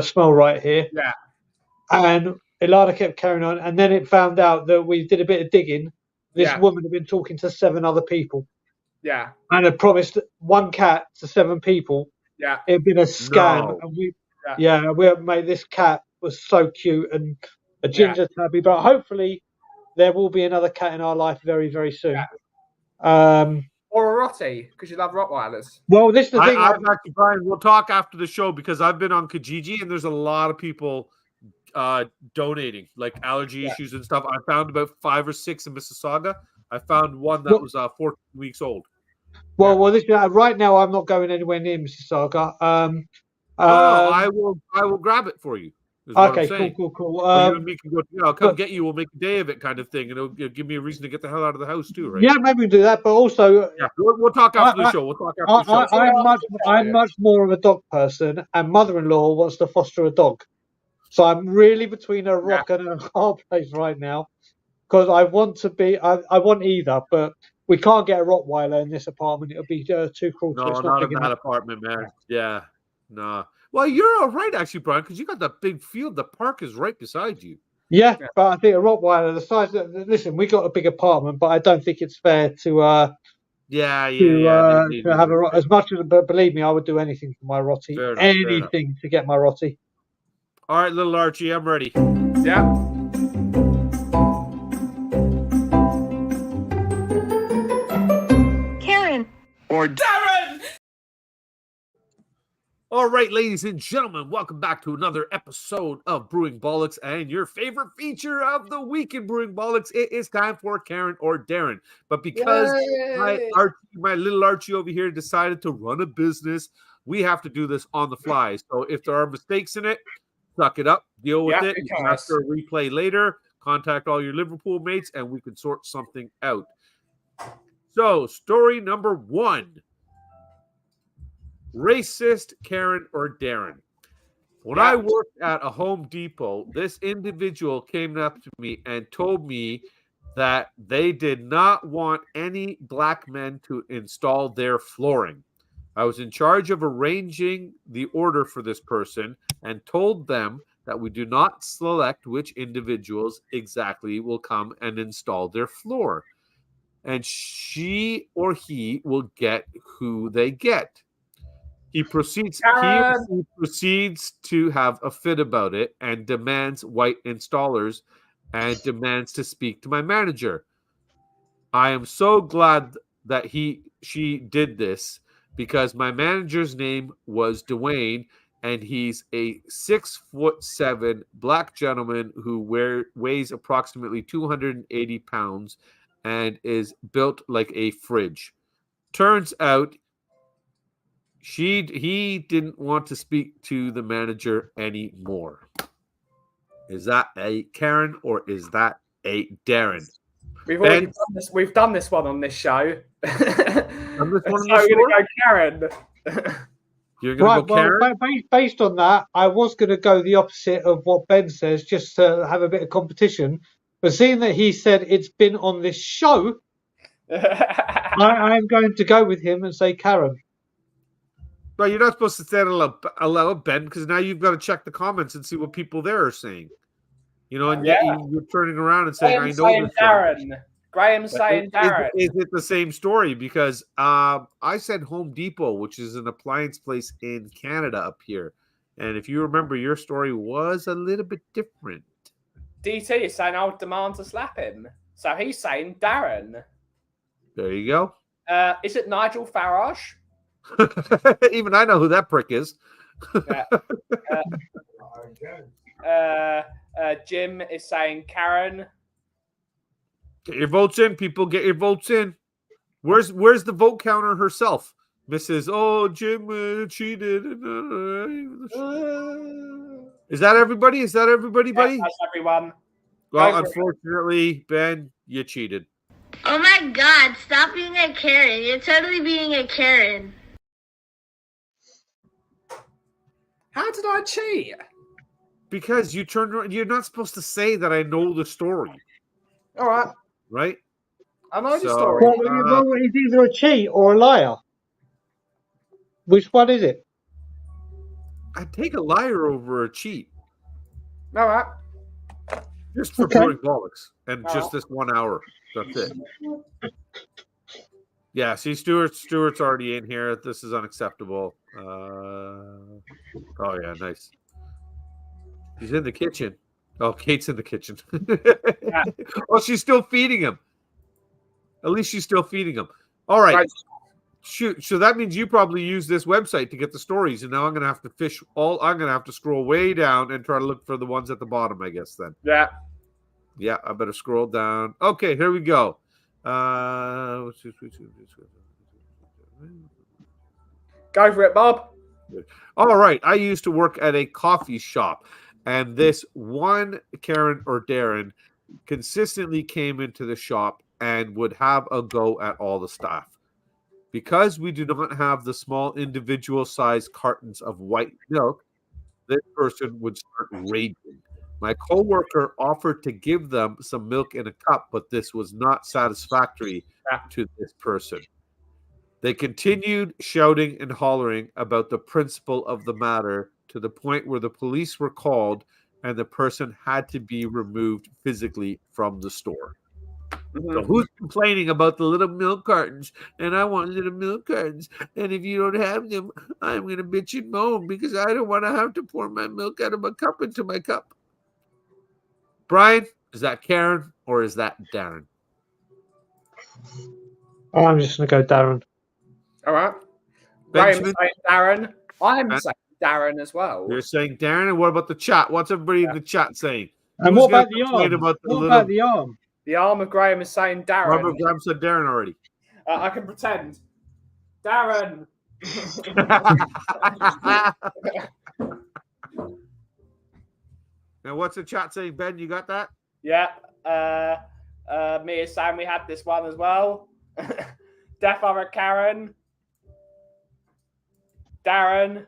smell right here. Yeah. And Ilana kept carrying on. And then it found out that we did a bit of digging. This woman had been talking to 7 other people. Yeah. And had promised 1 cat to 7 people. Yeah. It had been a scam. No. And we made this cat was so cute and a ginger tabby. But hopefully there will be another cat in our life very, very soon. Yeah. Or a Rottie, because you love Rottweilers. Well, this is the thing. Actually, Brian, we'll talk after the show because I've been on Kijiji and there's a lot of people donating, like allergy issues and stuff. I found about 5 or 6 in Mississauga. I found one that was 14 weeks old. Well, this right now I'm not going anywhere near Mississauga. I will grab it for you. Okay, cool. We can go. I'll come get you. We'll make a day of it, kind of thing, and it'll give me a reason to get the hell out of the house too, right? Yeah, maybe we do that. But also, we'll talk after the show. We'll talk after the show. I'm much more of a dog person, and mother-in-law wants to foster a dog, so I'm really between a rock and a hard place right now because I want to be. I want either, but we can't get a Rottweiler in this apartment. It'll be too cruel. No, not in that apartment, man. Yeah, no. Well, you're all right, actually, Brian, because you got that big field. The park is right beside you. Yeah, but I think a Rottweiler, the size. Listen, we got a big apartment, but I don't think it's fair to. To have as much as. But believe me, I would do anything for my Rottie. Anything to get my Rottie. All right, little Archie, I'm ready. Yeah. Karen. Or Darren. All right, ladies and gentlemen, welcome back to another episode of Brewing Bollocks and your favorite feature of the week in Brewing Bollocks. It is time for Karen or Darren. But because my little Archie over here decided to run a business, we have to do this on the fly. So if there are mistakes in it, suck it up, deal with it. You can ask for a replay later, contact all your Liverpool mates, and we can sort something out. So, story number 1. Racist Karen or Darren. When I worked at a Home Depot, this individual came up to me and told me that they did not want any black men to install their flooring. I was in charge of arranging the order for this person and told them that we do not select which individuals exactly will come and install their floor. And she or he will get who they get. He proceeds to have a fit about it and demands white installers and demands to speak to my manager. I am so glad that she did this because my manager's name was Dwayne and he's a 6'7" black gentleman who weighs approximately 280 pounds and is built like a fridge. Turns out he didn't want to speak to the manager anymore. Is that a Karen or is that a Darren? We've already done this. We've done this one on this show. On this one so we're going to go Karen. You're going to go Karen? Well, based on that, I was going to go the opposite of what Ben says, just to have a bit of competition. But seeing that he said it's been on this show, I'm going to go with him and say Karen. Well, you're not supposed to say it aloud, Ben, because now you've got to check the comments and see what people there are saying. You know, and yet you're turning around and saying, Graham's I know saying this Darren. Graham's saying Darren. Is it the same story? Because I said Home Depot, which is an appliance place in Canada up here. And if you remember, your story was a little bit different. DT is saying I would demand to slap him. So he's saying Darren. There you go. Is it Nigel Farage? Even I know who that prick is. Jim is saying Karen. Get your votes in, people. Get your votes in. Where's the vote counter herself? Mrs. Oh, Jim cheated. Is that everybody? Is that everybody, buddy? Yes, that's everyone. Well, unfortunately, Ben, you cheated. Oh my God, stop being a Karen. You're totally being a Karen. How did I cheat? Because you turned around. You're not supposed to say that I know the story. All right. Right? I know the story. Well, it's either a cheat or a liar. Which one is it? I'd take a liar over a cheat. All right. Just for brewing bollocks. And just this 1 hour. That's it. Yeah, see, Stuart's already in here. This is unacceptable. Oh, yeah, nice. He's in the kitchen. Oh, Kate's in the kitchen. Yeah. Well, she's still feeding him. At least she's still feeding him. All right. Shoot. So that means you probably use this website to get the stories, and now I'm going to have to I'm going to have to scroll way down and try to look for the ones at the bottom, I guess, then. Yeah. Yeah, I better scroll down. Okay, here we go. Go for it, Bob. All right. I used to work at a coffee shop, and this one Karen or Darren consistently came into the shop and would have a go at all the staff. Because we do not have the small individual size cartons of white milk, this person would start raging. My coworker offered to give them some milk in a cup, but this was not satisfactory to this person. They continued shouting and hollering about the principle of the matter to the point where the police were called and the person had to be removed physically from the store. Mm-hmm. So who's complaining about the little milk cartons? And I want little milk cartons. And if you don't have them, I'm going to bitch and moan because I don't want to have to pour my milk out of my cup into my cup. Brian, is that Karen or is that Darren? I'm just going to go Darren. All right. Graham's saying Darren. I'm saying Darren as well. You're saying Darren, and what about the chat? What's everybody in the chat saying? And Who's what about the arm? About the arm? The arm of Graham is saying Darren. Robert Graham said Darren already. I can pretend. Darren. Now, what's the chat saying, Ben? You got that? Yeah. Me and Sam, we had this one as well. Death of a Karen. Darren.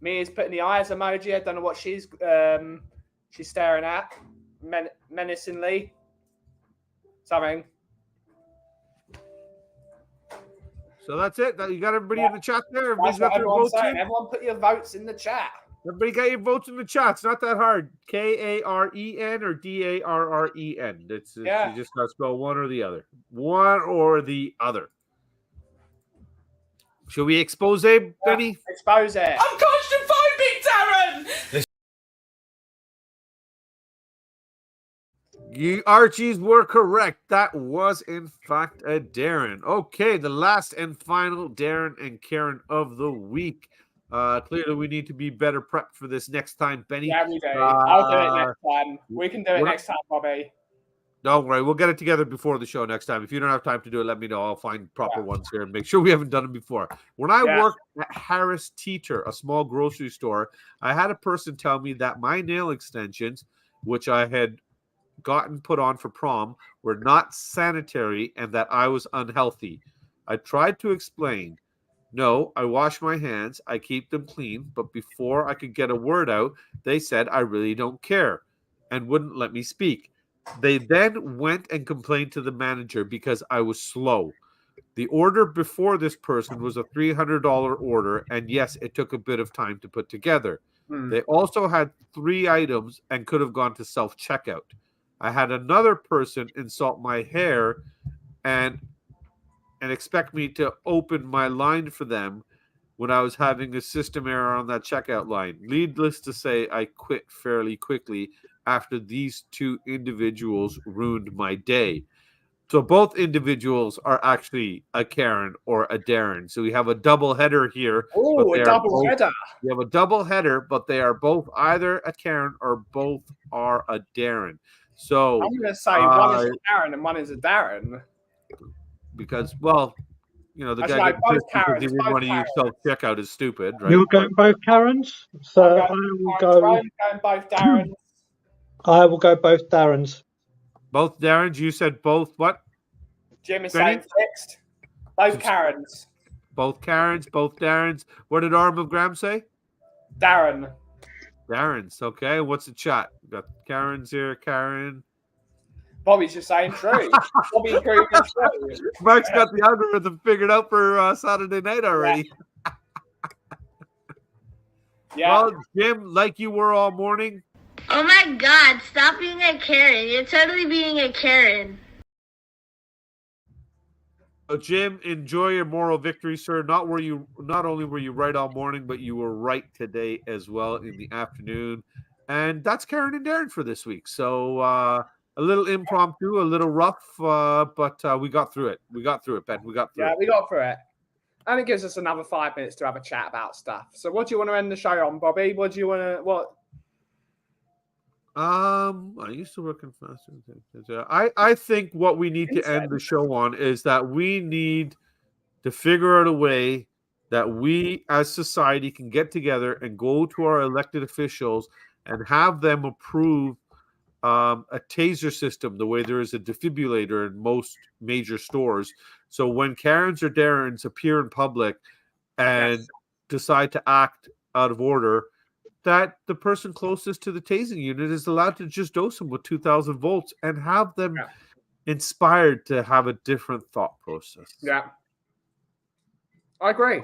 Me is putting the eyes emoji. I don't know what she's staring at. Menacingly. Something. So that's it. You got everybody in the chat there. Everybody's got their votes in. Everyone put your votes in the chat. Everybody got your votes in the chat. It's not that hard. Karen or Darren. It's You just got to spell one or the other. One or the other. Shall we expose it, Benny? I'm Expose it. claustrophobic, Darren! You Archies were correct. That was, in fact, a Darren. Okay, the last and final Darren and Karen of the week. Clearly, we need to be better prepped for this next time, Benny. Yeah, we do. I'll do it next time. We can do it next time, Bobby. Don't worry. We'll get it together before the show next time. If you don't have time to do it, let me know. I'll find proper ones here and make sure we haven't done them before. When I worked at Harris Teeter, a small grocery store, I had a person tell me that my nail extensions, which I had gotten put on for prom, were not sanitary and that I was unhealthy. I tried to explain. No, I wash my hands. I keep them clean. But before I could get a word out, they said I really don't care and wouldn't let me speak. They then went and complained to the manager because I was slow. The order before this person was a $300 order, and yes, it took a bit of time to put together. They also had 3 items and could have gone to self-checkout. I had another person insult my hair and expect me to open my line for them when I was having a system error on that checkout line. Needless to say, I quit fairly quickly after these 2 individuals ruined my day. So both individuals are actually a Karen or a Darren. So we have a double header here. Oh, a double header. We have a double header, but they are both either a Karen or both are a Darren. So I'm going to say one is a Karen and one is a Darren. Because, well, you know, the Actually, guy no, both Karens, who didn't both want to use Karens. self-checkout is stupid, right? You're going both Karens, so I will go. I'm going both Darrens. I will go both Darrens. Both Darrens. You said both what? Jim is Benny? saying fixed. Both Karens. Both Karens, both Darrens. What did Arm of Graham say? Darren. Darrens. Okay. What's the chat? We got Karens here. Karen. Bobby's just saying true. Bobby agreed with true. Mark's got the algorithm figured out for Saturday night already. Yeah. Well, Jim, like you were all morning. Oh my God, stop being a Karen. You're totally being a Karen. So, Jim, enjoy your moral victory, sir. Not only were you right all morning, but you were right today as well in the afternoon. And that's Karen and Darren for this week. So a little impromptu, a little rough, but we got through it. We got through it, Ben. We got through it. Yeah, we got through it. And it gives us another 5 minutes to have a chat about stuff. So what do you want to end the show on, Bobby? What do you want to, what? I used to work in fast food. I think what we need to end the show on is that we need to figure out a way that we as society can get together and go to our elected officials and have them approve a taser system the way there is a defibrillator in most major stores. So when Karens or Darrens appear in public and decide to act out of order, that the person closest to the tasing unit is allowed to just dose them with 2,000 volts and have them inspired to have a different thought process. Yeah. I agree.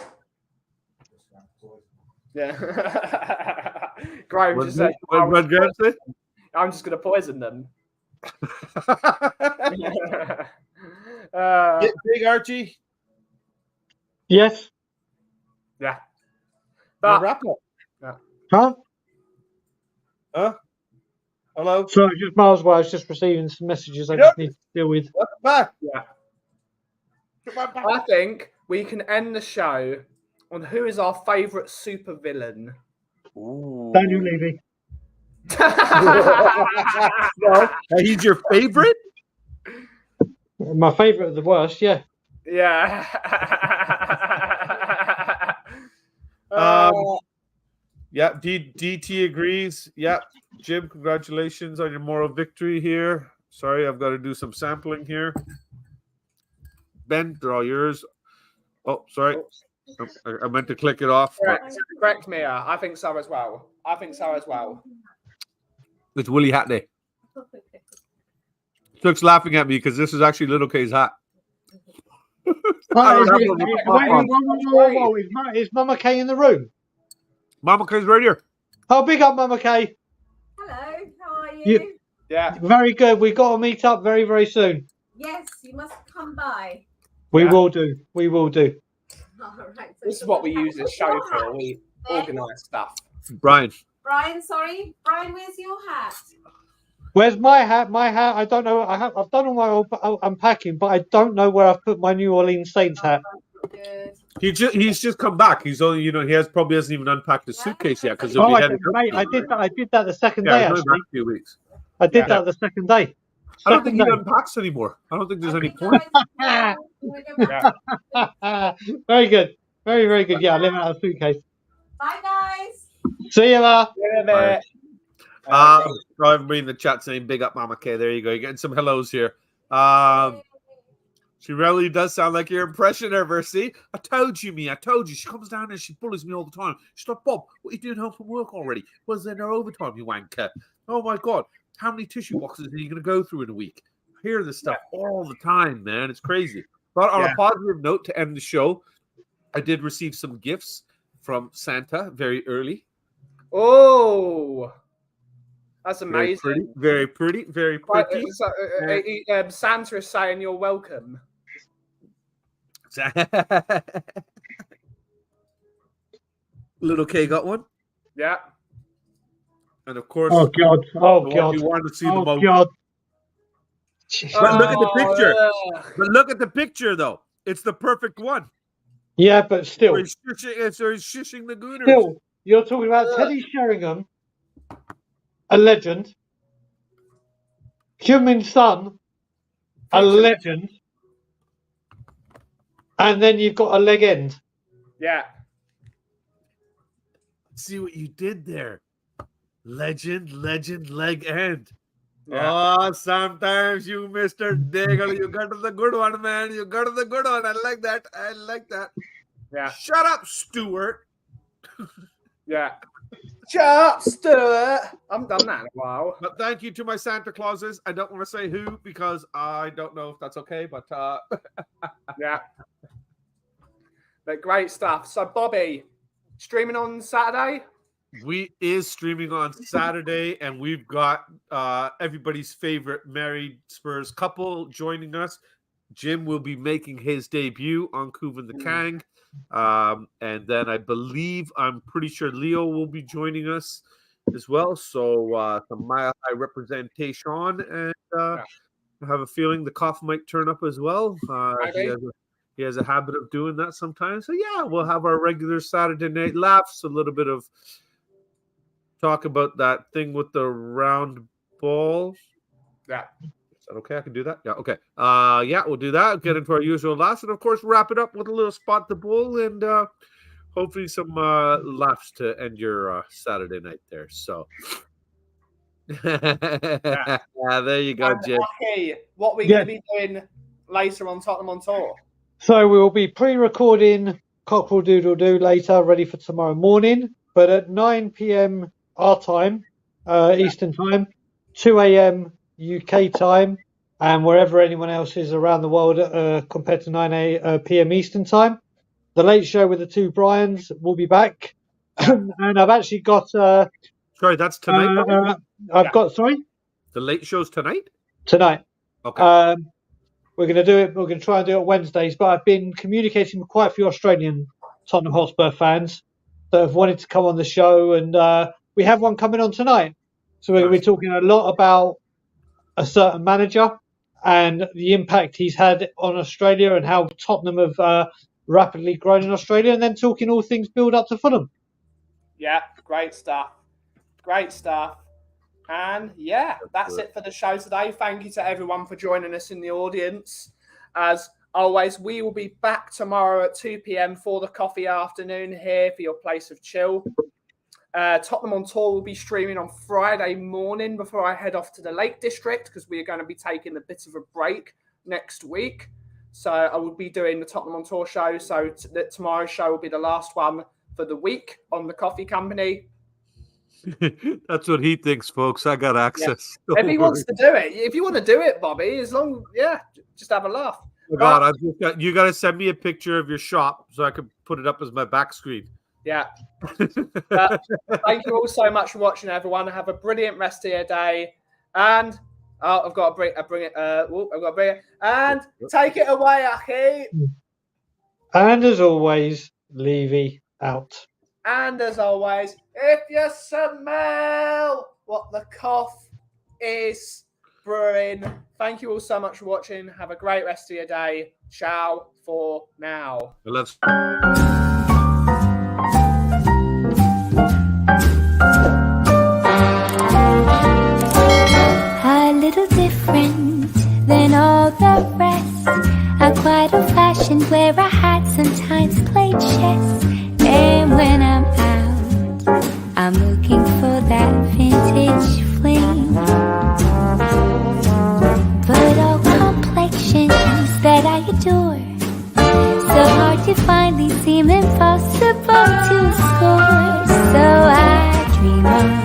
Yeah. Graham just said, I'm just going to poison them. Big Archie? Yes. Yeah. But, wrap up. Huh? Huh? Hello? Sorry, just miles away. I was just receiving some messages I just need to deal with. Welcome back. Yeah. I think we can end the show on who is our favourite supervillain. Daniel Levy. He's your favorite? My favourite of the worst, yeah. Yeah. Yeah, DT agrees. Yeah, Jim, congratulations on your moral victory here. Sorry, I've got to do some sampling here. Ben, they're all yours. Oh, sorry. I meant to click it off. Correct, Mia. I think so as well. It's Willie Hat Day. Chuck's laughing at me because this is actually Little K's hat. Is Mama K in the room? Mama K's right here. Oh, big up, Mama K. Hello, how are you? Yeah. Very good. We've got to meet up very, very soon. Yes, you must come by. We will do. We will do. All right, so This is what we use this show for. We organise stuff. Brian, sorry. Brian, where's your hat? Where's my hat? My hat, I don't know. I've done all my unpacking, but I don't know where I've put my New Orleans Saints hat. Good. he's just come back. He's only, he probably hasn't even unpacked his suitcase yet because I did that the second day. a Actually, few weeks. I did that the second day. I don't think he Second unpacks anymore. I don't think there's I any think point. I when you're back. Yeah. Very good. Very, very good. Yeah, I live out of a suitcase. Bye, guys. See you, Ma. Yeah, Right. mate. Everybody in the chat saying big up Mama K. There you go. You're getting some hellos here. She really does sound like your impression of her. See, I told you, me. I told you. She comes down and she bullies me all the time. She's like, Bob, what are you doing home from work already? Was there no overtime, you wanker? Oh my God. How many tissue boxes are you going to go through in a week? I hear this stuff all the time, man. It's crazy. But on a positive note to end the show, I did receive some gifts from Santa very early. Oh, that's amazing. Very pretty. Santa is saying you're welcome. Little K got one. Yeah. And of course, Oh God! Oh the one God! you wanted to see Oh the most. God! But look at the picture. ugh. But look at the picture, though. It's the perfect one. Yeah, but still, So he's shushing the gooners. still, you're talking about Teddy Sheringham, a legend. Human Son, a legend. And then you've got a leg end. Yeah. See what you did there. Legend, leg end. Yeah. Oh, sometimes you, Mr. Daigle, you got to the good one, man. You got to the good one. I like that. Yeah. Shut up, Stuart. Yeah. Shut up, Stuart. I haven't done that in a while. But thank you to my Santa Clauses. I don't want to say who because I don't know if that's okay, but Yeah. But great stuff. So, Bobby, streaming on Saturday? we is streaming on Saturday, and we've got everybody's favorite married Spurs couple joining us. Jim will be making his debut on Kuvan the Kang. And then I'm pretty sure Leo will be joining us as well. So some Mile High representation, and I have a feeling the cough might turn up as well. He has a habit of doing that sometimes. So yeah, we'll have our regular Saturday night laughs, a little bit of talk about that thing with the round ball. Yeah. Is that okay? I can do that? Yeah, okay. Yeah, we'll do that. Get into our usual laughs, and of course, wrap it up with a little spot the bull, and hopefully some laughs to end your Saturday night there. So, yeah, there you go, Jim. Okay, what are we going to be doing later on Tottenham on Tour? So we will be pre-recording Cockerel Doodle Doo later, ready for tomorrow morning. But at 9 p.m. our time, Eastern time, 2 a.m. UK time, and wherever anyone else is around the world compared to 9 p.m. Eastern time, the Late Show with the two Brians will be back. And I've actually got... sorry, that's tonight? Sorry? The Late Show's tonight? Tonight. Okay. We're going to do it. We're going to try and do it Wednesdays, but I've been communicating with quite a few Australian Tottenham Hotspur fans that have wanted to come on the show, and we have one coming on tonight. So we're going to be talking a lot about a certain manager and the impact he's had on Australia and how Tottenham have rapidly grown in Australia, and then talking all things build up to Fulham. Yeah, great stuff. Great stuff. And yeah, that's it for the show today. Thank you to everyone for joining us in the audience. As always, we will be back tomorrow at 2 p.m. for the coffee afternoon here for your place of chill. Tottenham on Tour will be streaming on Friday morning before I head off to the Lake District, because we are going to be taking a bit of a break next week. So I will be doing the Tottenham on Tour show. So tomorrow's show will be the last one for the week on the coffee company. That's what he thinks, folks. I got access. Yeah. If he wants to do it, if you want to do it, Bobby, just have a laugh. Oh God, you got to send me a picture of your shop so I can put it up as my back screen. Yeah. Thank you all so much for watching, everyone. Have a brilliant rest of your day. And I've got to bring it. And take it away, Aki. And as always, Levy out. And as always, if you smell what the cough is brewing, thank you all so much for watching. Have a great rest of your day. Ciao for now. Let's. A little different. where I had sometimes played chess. And when I'm out, I'm looking for that vintage flame. But all complexions that I adore, so hard to find, they seem impossible to score. So I dream of